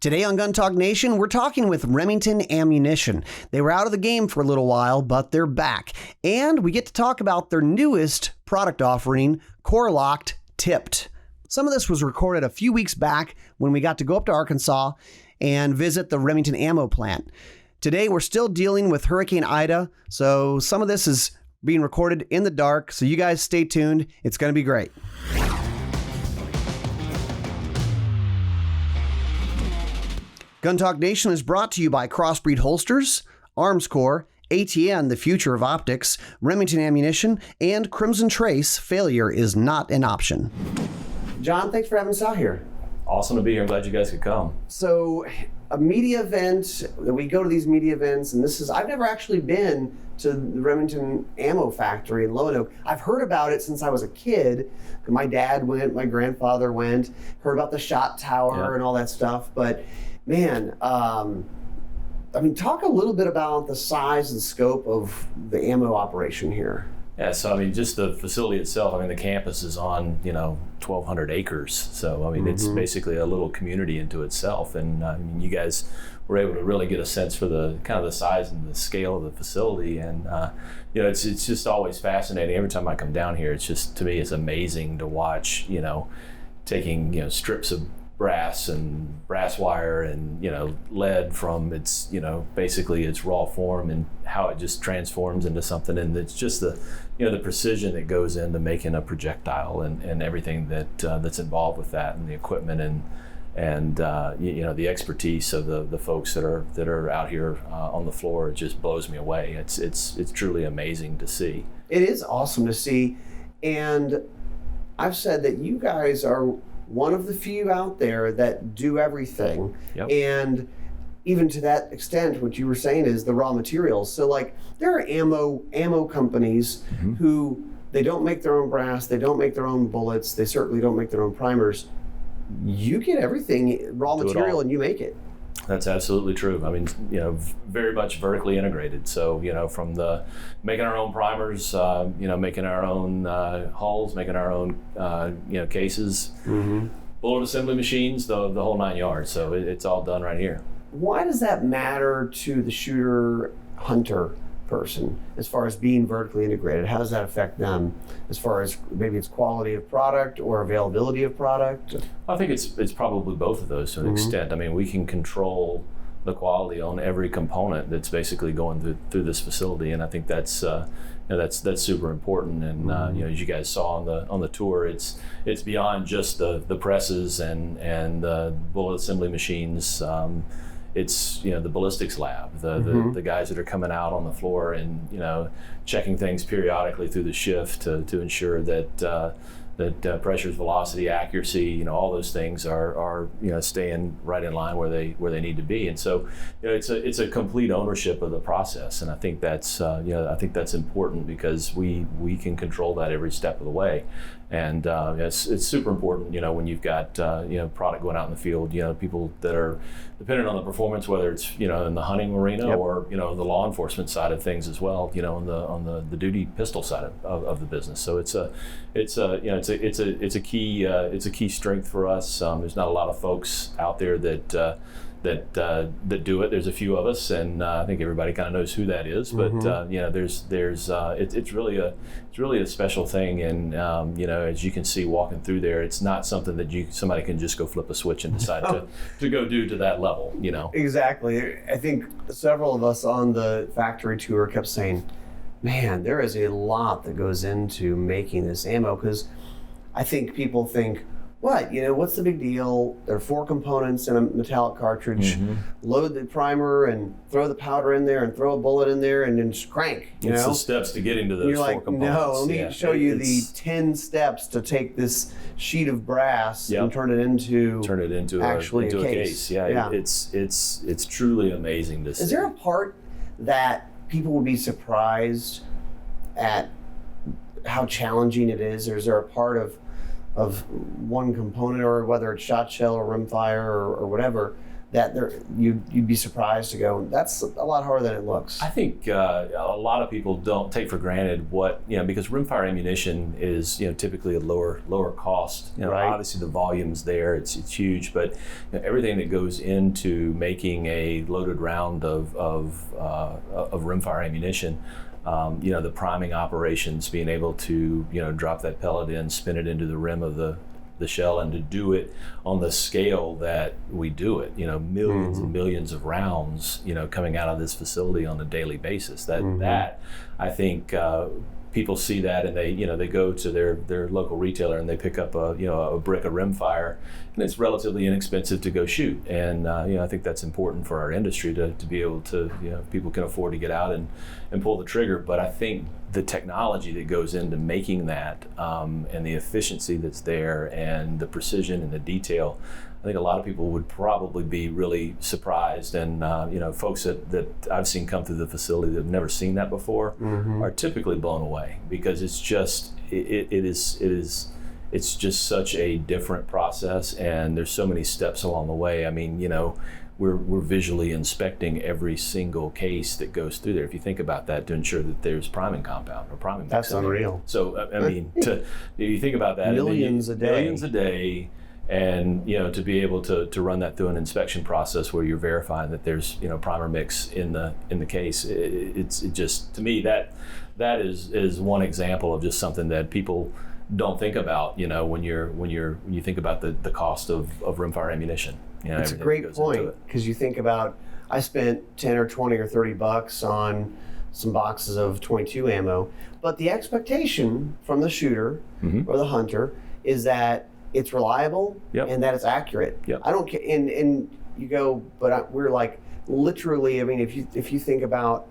Today on Gun Talk Nation, we're talking with Remington Ammunition. They were out of the game for a little while, but they're back. And we get to talk about their newest product offering, Core-Lokt Tipped. Some of this was recorded a few weeks back when we got to go up to Arkansas and visit the Remington Ammo plant. Today, we're still dealing with Hurricane Ida, so some of this is being recorded in the dark, so you guys stay tuned. It's going to be great. Gun Talk Nation is brought to you by Crossbreed Holsters, Armscor, ATN, the future of optics, Remington Ammunition, and Crimson Trace. Failure is not an option. John, thanks for having us out here. Awesome to be here. I'm glad you guys could come. So, a media event, we go to these media events, and I've never actually been to the Remington Ammo Factory in Lonoke. I've heard about it since I was a kid. My dad went, my grandfather went, heard about the shot tower and all that stuff, but man, talk a little bit about the size and scope of the ammo operation here. Yeah, so just the facility itself, the campus is on, 1,200 acres. So, it's basically a little community into itself. And you guys were able to really get a sense for the kind of the size and the scale of the facility. And, it's just always fascinating. Every time I come down here, it's just, to me, it's amazing to watch, taking, strips of brass and brass wire and lead from its basically its raw form and how it just transforms into something, and it's just the the precision that goes into making a projectile and everything that's involved with that, and the equipment and the expertise of the folks that are out here on the floor. It just blows me away. It's truly amazing to see. It is awesome to see, and I've said that you guys are one of the few out there that do everything. Yep. And even to that extent, what you were saying is the raw materials. So there are ammo companies who, they don't make their own brass, they don't make their own bullets, they certainly don't make their own primers. You get everything, raw material, and you make it. That's absolutely true. Very much vertically integrated. So, from the making our own primers, making our own hulls, making our own, cases, bullet assembly machines, the whole 9 yards. So it's all done right here. Why does that matter to the shooter hunter person as far as being vertically integrated? How does that affect them as far as maybe it's quality of product or availability of product? I think it's probably both of those to an extent. We can control the quality on every component that's basically going through this facility, and I think that's that's super important. And as you guys saw on the tour, it's beyond just the presses and the bullet assembly machines. It's the ballistics lab, the guys that are coming out on the floor and checking things periodically through the shift to ensure that pressures, velocity, accuracy, all those things are staying right in line where they need to be. And so it's a complete ownership of the process, and I think that's important because we can control that every step of the way. And it's super important, when you've got product going out in the field, people that are dependent on the performance, whether it's in the hunting arena or the law enforcement side of things as well, on the duty pistol side of the business. So it's a key strength for us. There's not a lot of folks out there that do it. There's a few of us, and I think everybody kind of knows who that is. But it's really a special thing, and as you can see walking through there, it's not something that somebody can just go flip a switch and decide to go do to that level. Exactly. I think several of us on the factory tour kept saying, man, there is a lot that goes into making this ammo, because I think people think, what's the big deal? There are 4 components in a metallic cartridge. Load the primer and throw the powder in there and throw a bullet in there and then just crank. It's the steps to getting to those 4 components. No, let me show you the 10 steps to take this sheet of brass and turn it into a case. Yeah. It's truly amazing to see. Is there a part that people would be surprised at how challenging it is, or is there a part of one component, or whether it's shot shell or rimfire or whatever, that you'd be surprised to go, that's a lot harder than it looks. I think a lot of people don't take for granted what, because rimfire ammunition is, typically a lower cost. Right. Obviously the volume's there, it's huge, but everything that goes into making a loaded round of rimfire ammunition, the priming operations, being able to, drop that pellet in, spin it into the rim of the shell, and to do it on the scale that we do it, millions and millions of rounds, coming out of this facility on a daily basis. That I think people see that, and they go to their local retailer and they pick up a brick of rimfire, and it's relatively inexpensive to go shoot. And I think that's important for our industry to be able to, people can afford to get out and pull the trigger. But I think the technology that goes into making that, and the efficiency that's there, and the precision and the detail, I think a lot of people would probably be really surprised. And folks that I've seen come through the facility that have never seen that before are typically blown away, because it's just it's just such a different process, and there's so many steps along the way. I mean, we're visually inspecting every single case that goes through there. If you think about that, to ensure that there's priming compound or priming mix. That's unreal. So I mean, you think about that, millions a day, and to be able to run that through an inspection process where you're verifying that there's primer mix in the case. It's just, to me, that is one example of just something that people don't think about, when you think about the cost of rimfire ammunition. It's a great point, because you think about, I spent 10 or 20 or $30 on some boxes of 22 ammo, but the expectation from the shooter or the hunter is that it's reliable and that it's accurate. I don't care, and you go, but we're like literally, I mean, if you think about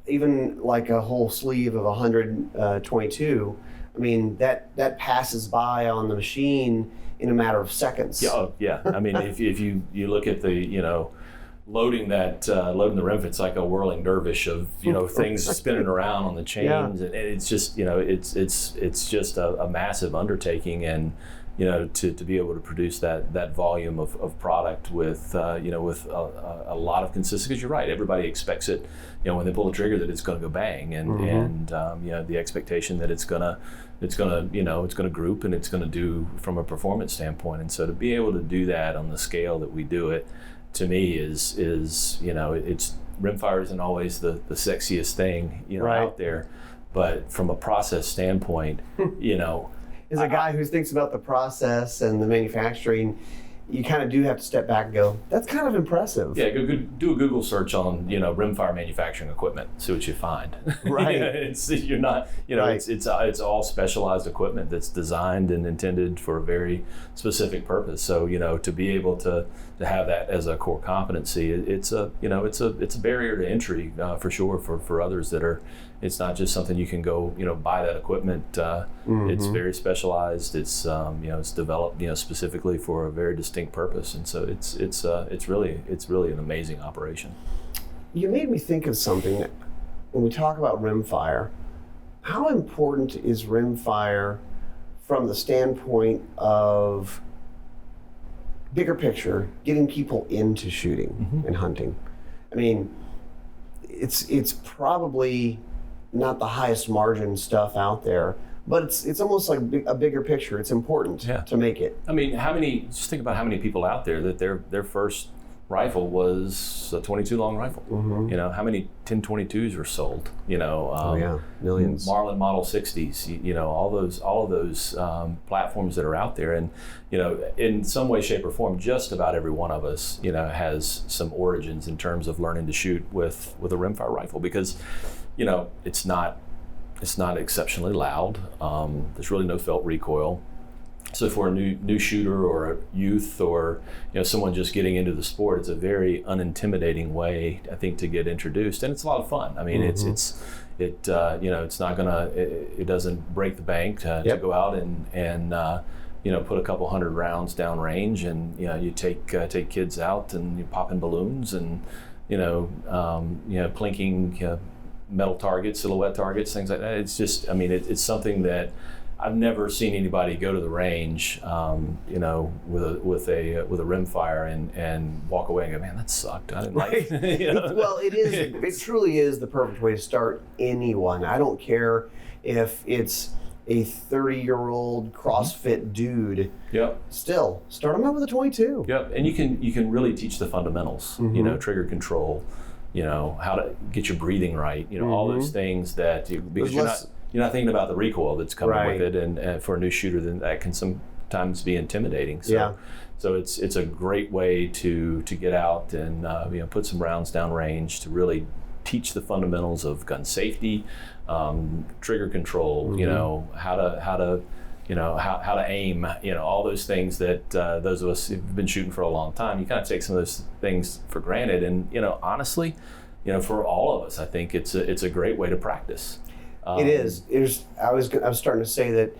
even like a whole sleeve of 122, I mean, that passes by on the machine in a matter of seconds. Yeah. I mean, if you look at the, loading the rim, it's like a whirling dervish of, things spinning around on the chains. And it's just, it's just a massive undertaking. And, to be able to produce that volume of product with, with a lot of consistency, because you're right, everybody expects it, when they pull the trigger, that it's going to go bang, and the expectation that it's going to group, and it's going to do from a performance standpoint. And so to be able to do that on the scale that we do it, to me is it's, rimfire isn't always the sexiest thing, out there, but from a process standpoint, As a guy who thinks about the process and the manufacturing, you kind of do have to step back and go, that's kind of impressive. Yeah, do a Google search on, rimfire manufacturing equipment, see what you find. Right. It's all specialized equipment that's designed and intended for a very specific purpose. So, to be able to have that as a core competency, it's a barrier to entry for sure for others that are. It's not just something you can go, buy that equipment. It's very specialized. It's it's developed, specifically for a very distinct purpose, and so it's really an amazing operation. You made me think of something when we talk about rimfire. How important is rimfire from the standpoint of bigger picture, getting people into shooting and hunting? I mean, it's probably not the highest margin stuff out there, but it's almost like a bigger picture. It's important to make it. I mean, just think about how many people out there that their first rifle was a 22 long rifle. How many 1022s were sold? Millions. Marlin Model 60s. All of those platforms that are out there, and in some way, shape, or form, just about every one of us, has some origins in terms of learning to shoot with a rimfire rifle, because it's not exceptionally loud. There's really no felt recoil. So for a new shooter or a youth, or someone just getting into the sport, it's a very unintimidating way, I think, to get introduced, and it's a lot of fun. I mean, it's not gonna, it doesn't break the bank to go out and put a couple hundred rounds down range, and you take kids out and you pop in balloons and plinking metal targets, silhouette targets, things like that. It's just, I mean, it's something that I've never seen anybody go to the range, you know, with a rimfire and walk away and go, man, that sucked. I didn't like it. You know? Well, it is. It truly is the perfect way to start anyone. I don't care if it's a 30-year-old CrossFit dude. Yep. Still, start them out with a 22. Yep. And you can really teach the fundamentals. You know, trigger control. You know, how to get your breathing right. You know, all those things that because you're not thinking about the recoil that's coming with it, and for a new shooter, then that can sometimes be intimidating. So, so it's a great way to get out and you know, put some rounds down range to really teach the fundamentals of gun safety, trigger control. You know, how to you know, how to aim. You know, all those things that those of us who've been shooting for a long time, you kind of take some of those things for granted. And you know, honestly, you know, for all of us, I think it's a great way to practice. It is. I was starting to say that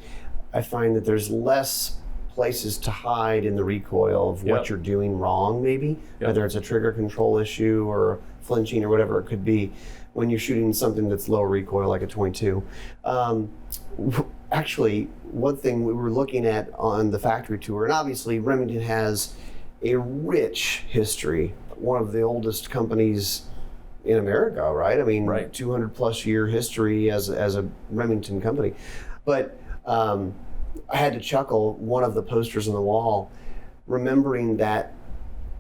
I find that there's less places to hide in the recoil of what you're doing wrong, maybe, whether it's a trigger control issue or flinching or whatever it could be, when you're shooting something that's low recoil like a 22. Actually, one thing we were looking at on the factory tour, and obviously Remington has a rich history, one of the oldest companies in America, right? I mean, 200 plus year history as a Remington company. But I had to chuckle, one of the posters on the wall, remembering that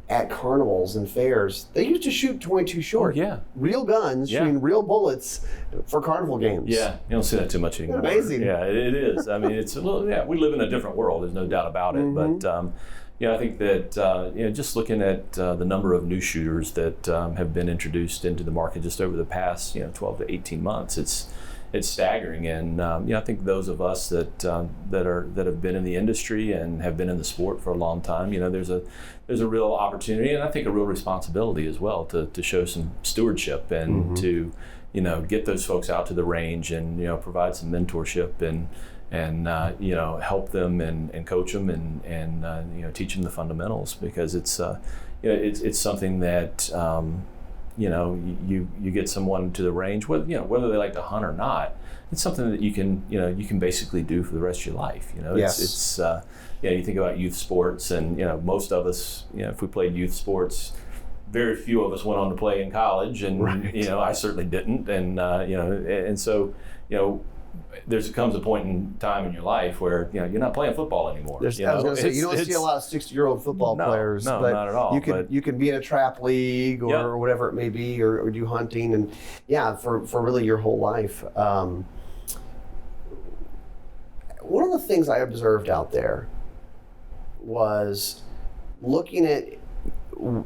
at carnivals and fairs, they used to shoot 22 short. Real guns, shooting real bullets for carnival games. Yeah, you don't see that too much anymore. Amazing. Yeah, it is. I mean, it's a little, we live in a different world, there's no doubt about it. But yeah, I think that you know, just looking at the number of new shooters that have been introduced into the market just over the past 12 to 18 months, it's staggering. And you know, I think those of us that have been in the industry and have been in the sport for a long time, you know, there's a real opportunity, and I think a real responsibility as well to show some stewardship and to, you know, get those folks out to the range and, you know, provide some mentorship and you know, help them and coach them and you know, teach them the fundamentals, because it's you know, it's something that you know, you get someone to the range, whether they like to hunt or not, it's something that you can basically do for the rest of your life. You know, it's you know, you think about youth sports, and you know, most of us, you know, if we played youth sports, very few of us went on to play in college, and you know, I certainly didn't, and you know, and so, you know, there comes a point in time in your life where, you know, you're not playing football anymore. I was going to say, you don't see a lot of 60-year-old football players. No, but not at all. You can be in a trap league or whatever it may be, or do hunting, and for really your whole life. One of the things I observed out there was looking at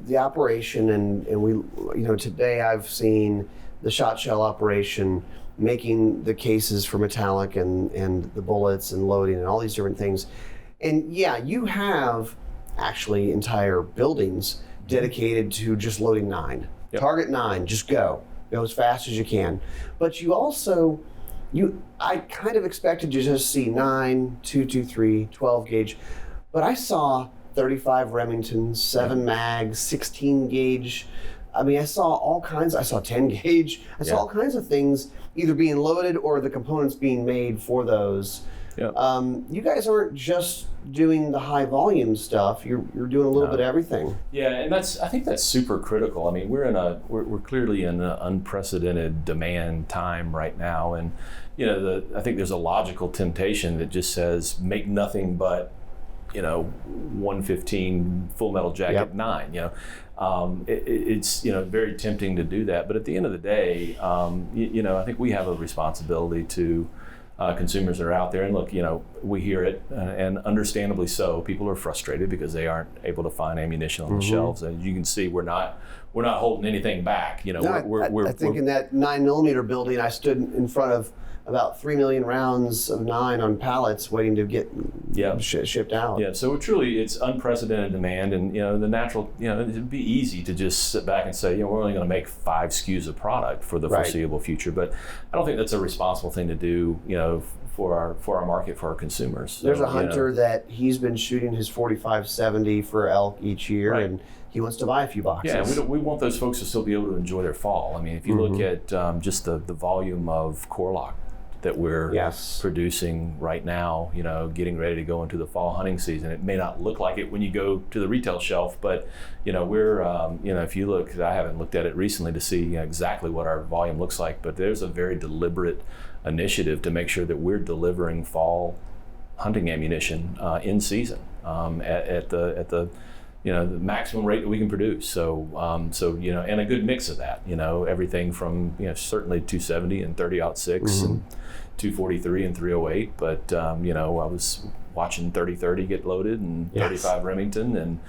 the operation, and we, you know, today I've seen the shot shell operation, making the cases for metallic and the bullets and loading and all these different things. And you have actually entire buildings dedicated to just loading 9. Target 9, just go as fast as you can. But you also, I kind of expected to just see 9, 223, 12 gauge, but I saw 35 Remingtons, 7 mags, 16 gauge. I mean, I saw all kinds. I saw 10 gauge. I saw all kinds of things either being loaded or the components being made for those. You guys aren't just doing the high volume stuff. You're doing a little bit of everything. Yeah, and I think that's super critical. I mean, we're clearly in an unprecedented demand time right now, and you know, I think there's a logical temptation that just says make nothing but, you know, 115 full metal jacket 9. You know, it's, you know, very tempting to do that, but at the end of the day, you know, I think we have a responsibility to consumers that are out there. And look, you know, we hear it, and understandably so. People are frustrated because they aren't able to find ammunition on the shelves. And you can see we're not holding anything back. You know, I think in that 9mm building, I stood in front of about 3 million rounds of 9 on pallets waiting to get shipped out. Yeah, so it's unprecedented demand, and you know, the natural, you know, it'd be easy to just sit back and say, you know, we're only going to make 5 SKUs of product for the foreseeable future, but I don't think that's a responsible thing to do, you know, for our market, for our consumers. So, there's a hunter that he's been shooting his 45-70 for elk each year, and he wants to buy a few boxes. Yeah, we want those folks to still be able to enjoy their fall. I mean, if you look at just the volume of Core-Lokt that we're producing right now, getting ready to go into the fall hunting season. It may not look like it when you go to the retail shelf, but we're if you look, I haven't looked at it recently to see exactly what our volume looks like, but there's a very deliberate initiative to make sure that we're delivering fall hunting ammunition in season at the the maximum rate that we can produce. So and a good mix of that. Everything from certainly 270 and 30-06 and 243 and 308. But I was watching 30-30 get loaded and 35 Remington and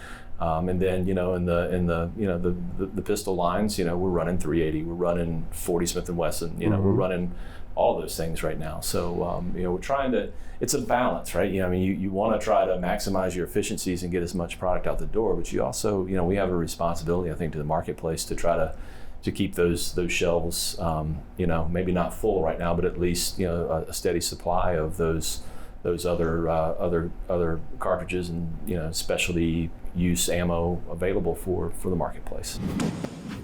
then in the pistol lines we're running 380, we're running 40 Smith & Wesson, we're running all those things right now. So we're trying to, it's a balance, right? You want to try to maximize your efficiencies and get as much product out the door, but you also we have a responsibility, I think, to the marketplace to try to keep those shelves maybe not full right now, but at least a steady supply of those other cartridges and specialty use ammo available for the marketplace.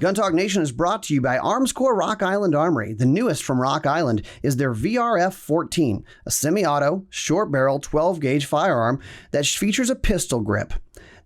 Gun Talk Nation is brought to you by Armscor Rock Island Armory. The newest from Rock Island is their VRF-14, a semi-auto, short-barrel, 12-gauge firearm that features a pistol grip.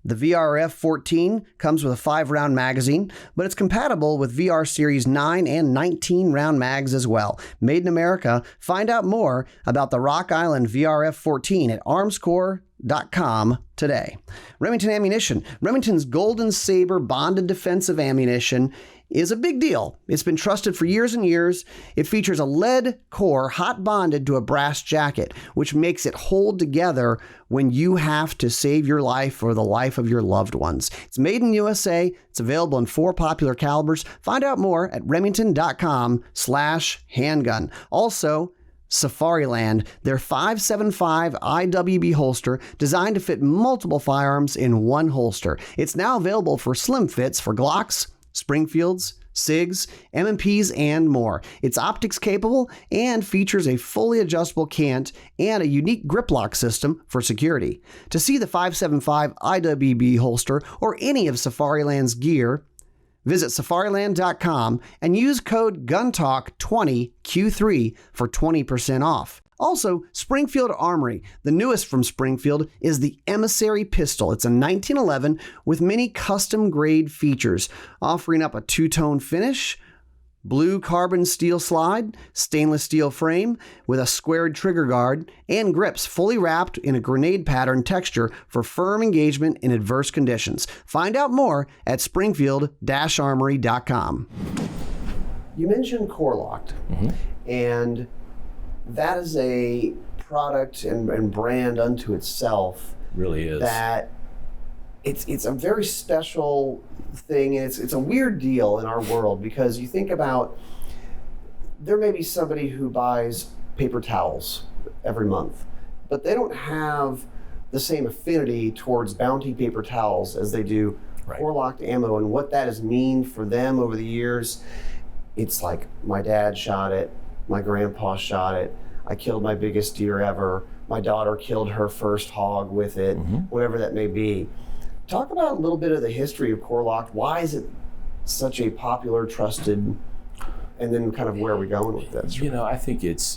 The VRF-14 comes with a 5-round magazine, but it's compatible with VR Series 9 and 19-round mags as well. Made in America. Find out more about the Rock Island VRF-14 at Armscor.com today. Remington Ammunition. Remington's Golden Saber bonded defensive ammunition is a big deal. It's been trusted for years and years. It features a lead core hot bonded to a brass jacket, which makes it hold together when you have to save your life or the life of your loved ones. It's made in USA. It's available in 4 popular calibers. Find out more at remington.com/handgun. Also, Safariland, their 5.75 IWB holster designed to fit multiple firearms in one holster. It's now available for slim fits for Glocks, Springfields, SIGs, M&Ps, and more. It's optics capable and features a fully adjustable cant and a unique grip lock system for security. To see the 5.75 IWB holster or any of Safariland's gear, visit Safariland.com and use code GUNTALK20Q3 for 20% off. Also, Springfield Armory, the newest from Springfield, is the Emissary Pistol. It's a 1911 with many custom-grade features, offering up a 2-tone finish, blue carbon steel slide, stainless steel frame with a squared trigger guard, and grips fully wrapped in a grenade pattern texture for firm engagement in adverse conditions. Find out more at springfield-armory.com. You mentioned Core-Lokt, and that is a product and brand unto itself. Really is. That it's a very special thing, and it's a weird deal in our world, because you think about, there may be somebody who buys paper towels every month, but they don't have the same affinity towards Bounty paper towels as they do Core-Lokt ammo, and what that has mean for them over the years. It's like, my dad shot it, my grandpa shot it, I killed my biggest deer ever, my daughter killed her first hog with it, whatever that may be. Talk about a little bit of the history of Core-Lokt. Why is it such a popular, trusted, and then kind of where are we going with this? I think it's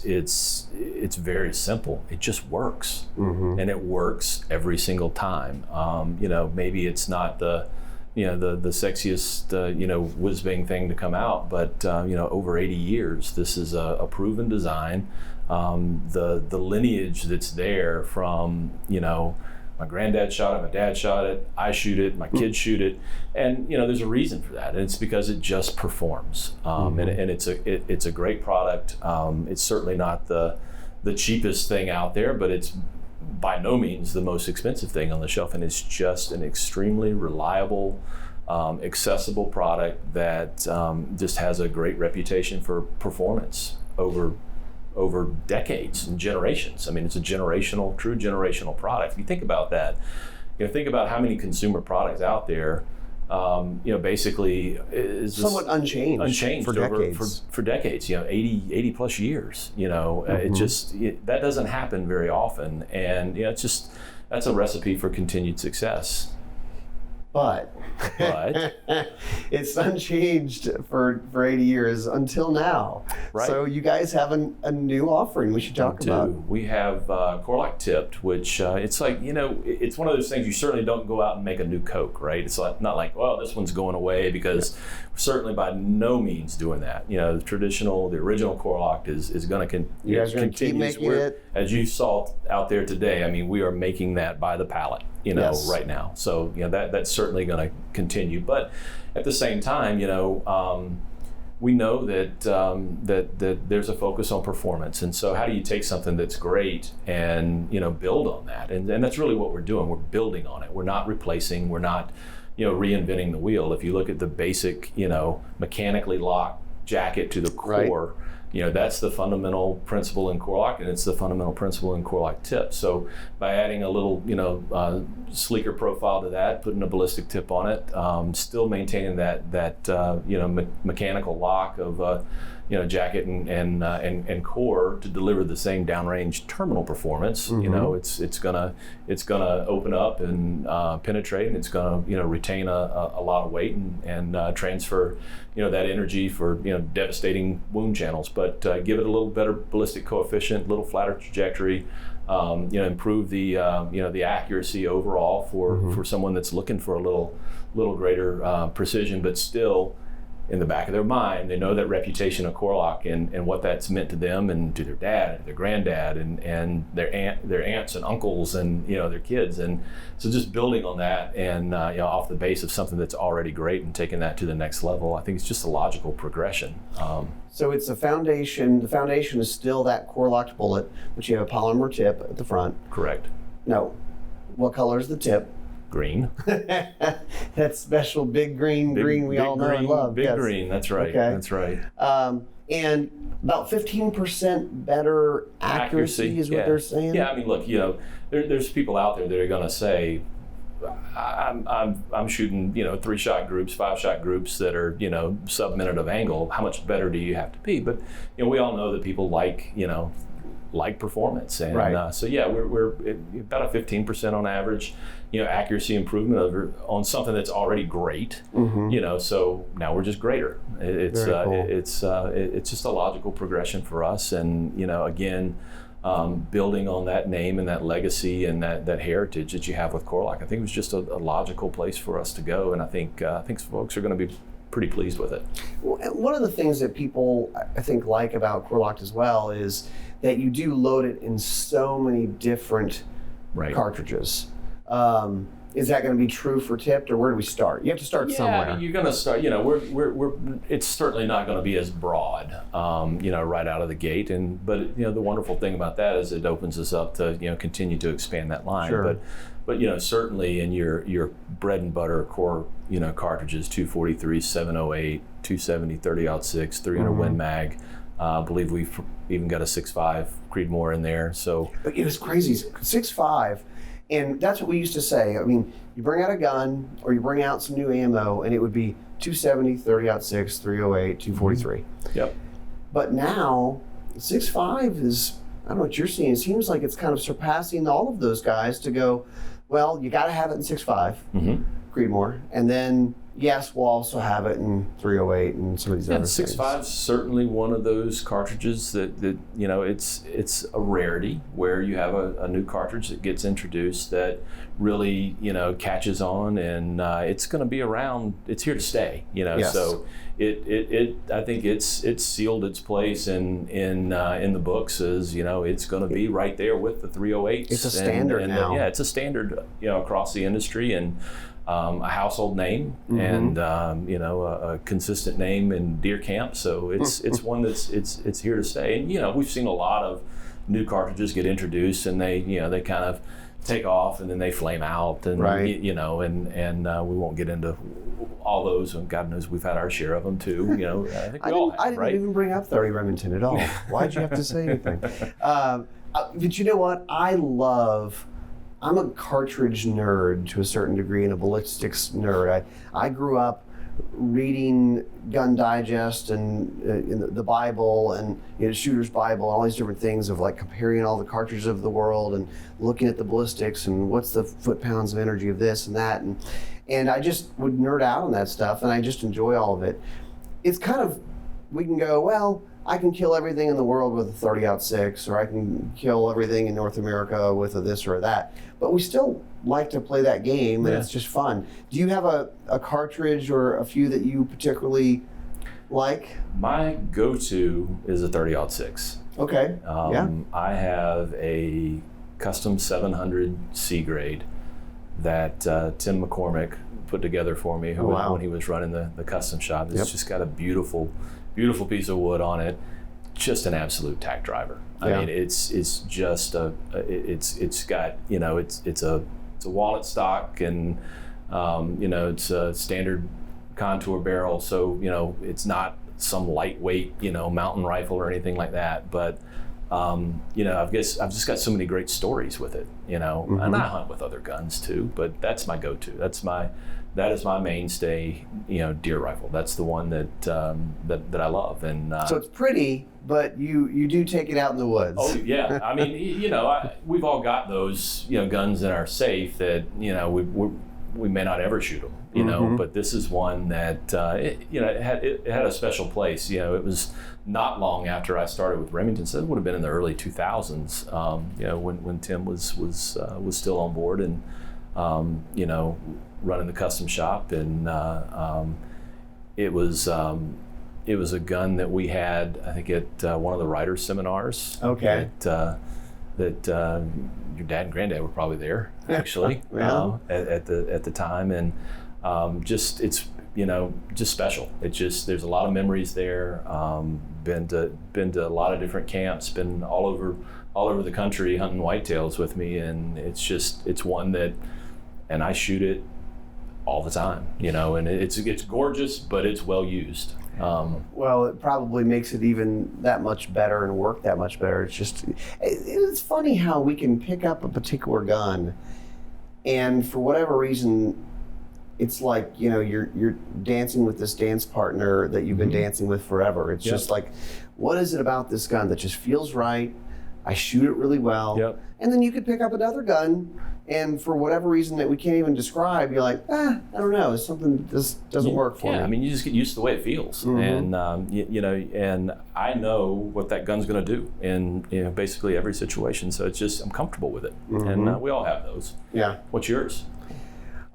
very simple. It just works, and it works every single time. Maybe it's not the sexiest whiz-bang thing to come out, but over 80 years, this is a proven design. The lineage that's there from my granddad shot it, my dad shot it, I shoot it, my kids shoot it, and there's a reason for that, and it's because it just performs, and it's a great product. It's certainly not the cheapest thing out there, but it's by no means the most expensive thing on the shelf, and it's just an extremely reliable, accessible product that just has a great reputation for performance over decades and generations. I mean, it's a true generational product. If you think about that, think about how many consumer products out there, basically is somewhat unchanged for decades. For decades, 80 plus years. That doesn't happen very often, and that's a recipe for continued success. But But it's unchanged for 80 years until now. Right. So you guys have a new offering we should talk about. We have Core-Lokt Tipped, which it's like, it's one of those things you certainly don't go out and make a new Coke, right? It's not like, well, this one's going away, because we're certainly by no means doing that. The original Core-Lokt is going to continue. You guys are going to keep making it? As you saw out there today, I mean, we are making that by the pallet, Yes. right now. So, that's certainly going to continue. But at the same time, we know that that there's a focus on performance, and so how do you take something that's great and build on that? And that's really what we're doing. We're building on it. We're not replacing. We're not reinventing the wheel. If you look at the basic mechanically locked jacket to the core, that's the fundamental principle in Core-Lokt, and it's the fundamental principle in Core-Lokt Tipped. So by adding a little sleeker profile to that, putting a ballistic tip on it, still maintaining that mechanical lock of jacket and core to deliver the same downrange terminal performance. Mm-hmm. It's gonna open up and penetrate, and it's gonna retain a lot of weight and transfer that energy for devastating wound channels, but give it a little better ballistic coefficient, a little flatter trajectory. Improve the the accuracy overall for someone that's looking for a little greater precision, but still in the back of their mind, they know that reputation of Core-Lokt and what that's meant to them and to their dad and their granddad and their aunts and uncles and their kids. And so just building on that and off the base of something that's already great and taking that to the next level, I think it's just a logical progression. So it's a foundation. The foundation is still that Core-Lokt bullet, but you have a polymer tip at the front. Correct. No. What color is the tip? Green. That special big green we all know and love. Big green, that's right. Okay. That's right. And about 15% better accuracy is what they're saying? Yeah, I mean, look, there's people out there that are going to say, I'm shooting 3-shot groups, 5-shot groups that are sub-minute of angle. How much better do you have to be? But we all know that people like performance, and right. So yeah, we're about a 15% on average accuracy improvement on something that's already great. Mm-hmm. So now we're just greater. It's Very cool. It's just a logical progression for us, and again, building on that name and that legacy and that heritage that you have with Core-Lokt, I think it was just a logical place for us to go, and I think folks are going to be pretty pleased with it. Well, one of the things that people I think like about Core-Lokt as well is that you do load it in so many different cartridges. Is that going to be true for Tipped, or where do we start? You have to start somewhere. Yeah, you're going to start. It's certainly not going to be as broad, right out of the gate. But the wonderful thing about that is it opens us up to continue to expand that line. Sure. But certainly in your bread and butter core cartridges, 243, 708, 270, 30-06, 300 Win Mag. I believe we've even got a 6.5 Creedmoor in there. So it was crazy, 6.5. And that's what we used to say. I mean, you bring out a gun or you bring out some new ammo and it would be 270, 30-06, 308, 243. Yep. But now, 6.5 is, I don't know what you're seeing, it seems like it's kind of surpassing all of those guys to go, well, you got to have it in 6.5, Creedmoor. And then, yes, we'll also have it in 308 and some of these other things. 6.5 is certainly one of those cartridges that it's a rarity where you have a new cartridge that gets introduced that really catches on, and it's going to be around. It's here to stay. Yes. So I think it's sealed its place in the books as it's going to be right there with the 308s. It's a standard now. Yeah, it's a standard across the industry, and a household name, and a consistent name in deer camp. So it's one that's it's here to stay. And we've seen a lot of new cartridges get introduced, and they kind of take off and then they flame out, and right. We won't get into all those, and God knows we've had our share of them too. I think we all have, I didn't even bring up 30 Remington at all. Why'd you have to say anything? But you know what? I'm a cartridge nerd to a certain degree and a ballistics nerd. I grew up reading Gun Digest and the Bible and Shooter's Bible and all these different things of like comparing all the cartridges of the world and looking at the ballistics and what's the foot-pounds of energy of this and that. And I just would nerd out on that stuff, and I just enjoy all of it. It's kind of, we can go, well, I can kill everything in the world with a 30-06, or I can kill everything in North America with a this or that. But we still like to play that game, and it's just fun. Do you have a cartridge or a few that you particularly like? My go-to is a 30-06. Okay. I have a custom 700 C grade that Tim McCormick put together for me when he was running the custom shop. It's just got a beautiful piece of wood on it. Just an absolute tack driver. I mean, it's just it's got, you know, it's a walnut stock, and you know, it's a standard contour barrel, so you know, it's not some lightweight, you know, mountain rifle or anything like that. But you know, I've just got so many great stories with it, you know. And I hunt with other guns too, but that's my go-to. That is my mainstay, you know, deer rifle. That's the one that I love. And so it's pretty, but you do take it out in the woods. Oh yeah, I mean, you know, we've all got those, you know, guns in our safe that, you know, we may not ever shoot them, you know, but this is one that you know, it had a special place. You know, it was not long after I started with Remington, so it would have been in the early 2000s. You know, when Tim was still on board, and you know, running the custom shop, and it was a gun that we had, I think, at one of the writers' seminars. Okay. That your dad and granddad were probably there, actually, at the time, and just, it's, you know, just special. It's just, there's a lot of memories there. Been to a lot of different camps, been all over the country hunting whitetails with me, and it's one that, and I shoot it all the time, you know, and it's gorgeous, but it's well used. Well, it probably makes it even that much better and work that much better. It's just, it's funny how we can pick up a particular gun, and for whatever reason, it's like, you know, you're dancing with this dance partner that you've been dancing with forever. It's just like, what is it about this gun that just feels right? I shoot it really well. And then you could pick up another gun, and for whatever reason that we can't even describe, you're like, I don't know, it's something that just doesn't work for me. I mean, you just get used to the way it feels, and you know, and I know what that gun's going to do in, you know, basically every situation. So it's just, I'm comfortable with it, and we all have those. Yeah. What's yours?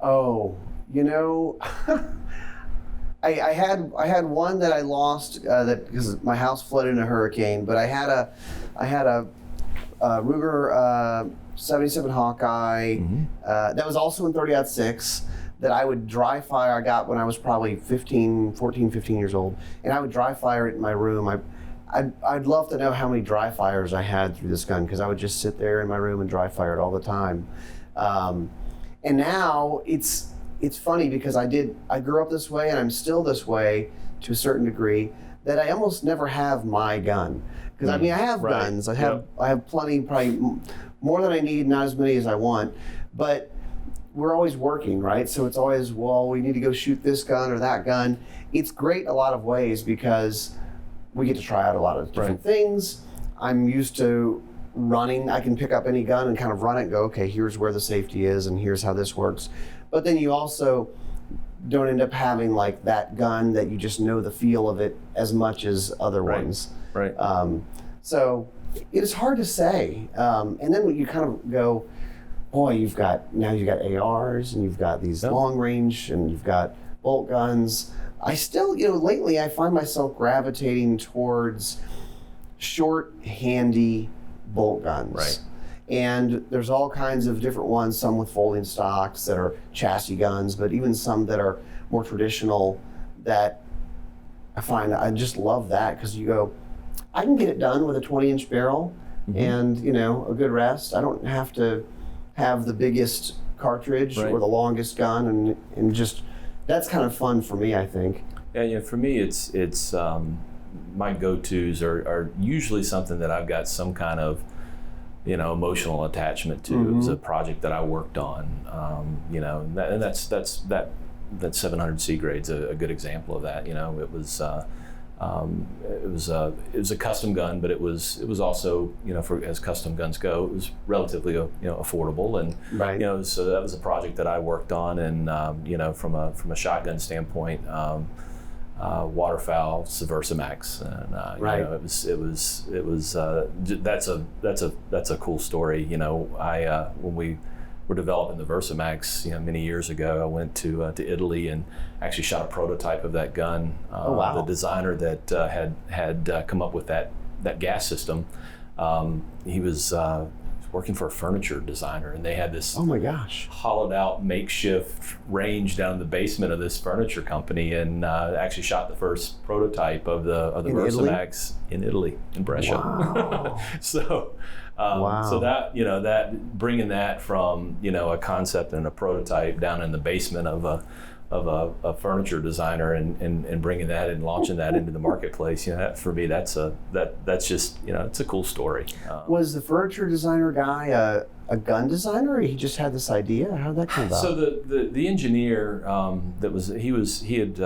Oh, you know, I had one that I lost that because my house flooded in a hurricane, but I had a Ruger 77 Hawkeye that was also in 30-06 that I would dry fire. I got when I was probably 14, 15 years old, and I would dry fire it in my room. I'd love to know how many dry fires I had through this gun, because I would just sit there in my room and dry fire it all the time. And now it's funny because I grew up this way, and I'm still this way to a certain degree, that I almost never have my gun. Because I mean, I have guns. I have plenty, probably more than I need, not as many as I want. But we're always working, right? So it's always, well, we need to go shoot this gun or that gun. It's great in a lot of ways because we get to try out a lot of different things. I'm used to running. I can pick up any gun and kind of run it and go, okay, here's where the safety is and here's how this works. But then you also don't end up having like that gun that you just know the feel of it as much as other ones. Right. So it's hard to say. And then when you kind of go, boy, you've got ARs, and you've got these long range, and you've got bolt guns. I still, you know, lately I find myself gravitating towards short, handy bolt guns. Right. And there's all kinds of different ones, some with folding stocks that are chassis guns, but even some that are more traditional that I find I just love that, because you go, I can get it done with a 20-inch barrel and, you know, a good rest. I don't have to have the biggest cartridge or the longest gun, and just, that's kind of fun for me, I think. Yeah, for me, it's my go-tos are usually something that I've got some kind of, you know, emotional attachment to. It was a project that I worked on, you know, and that 700 C grade's a good example of that. You know, it was It was a custom gun, but it was also, for as custom guns go, it was relatively affordable, and right. So that was a project that I worked on, and from a shotgun standpoint, waterfowl Versa-Max, and right. That's a cool story. When we were developing the Versa-Max, many years ago, I went to Italy and actually shot a prototype of that gun. Oh, wow. The designer that had come up with that gas system, he was working for a furniture designer, and they had this oh my gosh hollowed out makeshift range down in the basement of this furniture company, and actually shot the first prototype of the Versa-Max in Italy, in Gresham. Wow. So wow. So that bringing that from a concept and a prototype down in the basement of a furniture designer, and bringing that and launching that into the marketplace, that, for me, that's just it's a cool story. Was the furniture designer guy a gun designer, or he just had this idea? How did that come about? So the engineer he had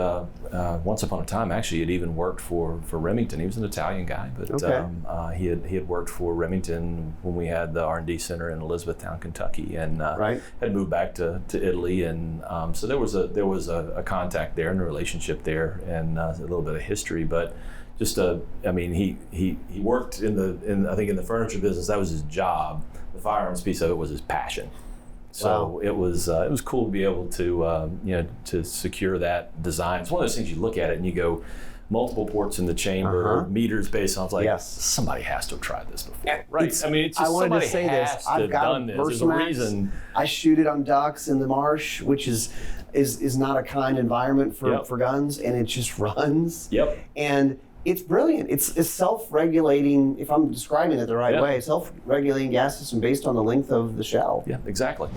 once upon a time actually had even worked for Remington. He was an Italian guy, but okay. he had worked for Remington when we had the R&D center in Elizabethtown, Kentucky, and right. had moved back to Italy, and so there was a contact there and a relationship there, and a little bit of history, but just he worked in the furniture business. That was his job. The firearms piece of it was his passion. So wow. it was cool to be able to to secure that design. It's one of those things you look at it and you go, multiple ports in the chamber, meters based on. It's like, yes. Somebody has to have tried this before, right? It's just I wanted to say has this. to I've have got done this. There's a reason. I shoot it on ducks in the marsh, which is not a kind environment for guns, and it just runs. Yep. And it's brilliant. It's self-regulating, if I'm describing it the right way, self-regulating gas system based on the length of the shell. Yeah, exactly.